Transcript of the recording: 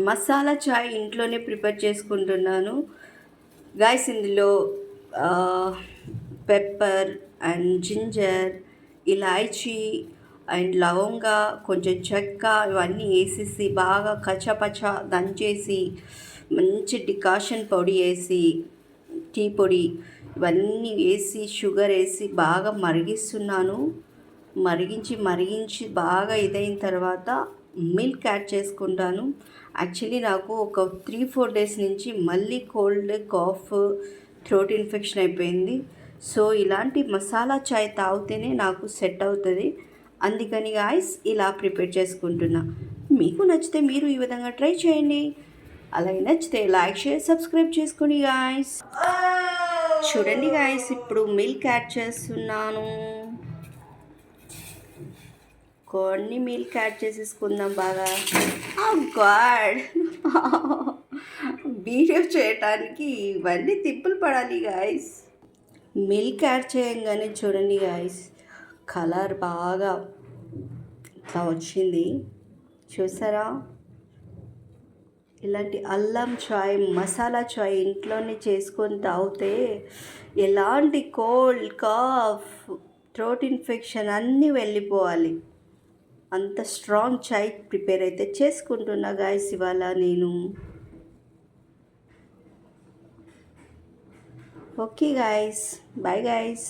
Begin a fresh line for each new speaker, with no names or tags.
మసాలా చాయ్ ఇంట్లోనే ప్రిపేర్ చేసుకుంటున్నాను గాయస్. ఇందులో పెప్పర్ అండ్ జింజర్, ఇలాయచీ అండ్ లవంగా, కొంచెం చెక్క ఇవన్నీ వేసేసి బాగా కచ్చపచ్చ దంచేసి మంచి డికాషన్ పొడి వేసి టీ పొడి ఇవన్నీ వేసి షుగర్ వేసి బాగా మరిగిస్తున్నాను. మరిగించి బాగా ఇదైన తర్వాత మిల్క్ యాడ్ చేసుకుంటాను. యాక్చువల్లీ నాకు ఒక 3-4 డేస్ నుంచి మళ్ళీ కోల్డ్, కాఫ్, థ్రోట్ ఇన్ఫెక్షన్ అయిపోయింది. సో ఇలాంటి మసాలా చాయ్ తాగితేనే నాకు సెట్ అవుతుంది. అందుకని గాయస్ ఇలా ప్రిపేర్ చేసుకుంటున్నా. మీకు నచ్చితే మీరు ఈ విధంగా ట్రై చేయండి. అలాగే నచ్చితే లైక్, షేర్, సబ్స్క్రైబ్ చేసుకోండి గాయస్. చూడండి గాయస్, ఇప్పుడు మిల్క్ యాడ్ చేస్తున్నాను. కొన్ని మిల్క్ యాడ్ చేసేసుకుందాం బాగా. గాడ్, వీడియో చేయటానికి ఇవన్నీ తిప్పులు పడాలి గాయస్. మిల్క్ యాడ్ చేయంగానే చూడండి గాయస్, కలర్ బాగా ఇట్లా వచ్చింది చూసారా. ఇలాంటి అల్లం చాయ్, మసాలా చాయ్ ఇంట్లోనే చేసుకొని తాగితే ఎలాంటి కోల్డ్, కాఫ్, థ్రోట్ ఇన్ఫెక్షన్ అన్నీ వెళ్ళిపోవాలి. అంత స్ట్రాంగ్ చాయ్ ప్రిపేర్ అయితే చేసుకుంటున్నా గాయస్ ఇవాళ నేను. Okay guys, bye guys.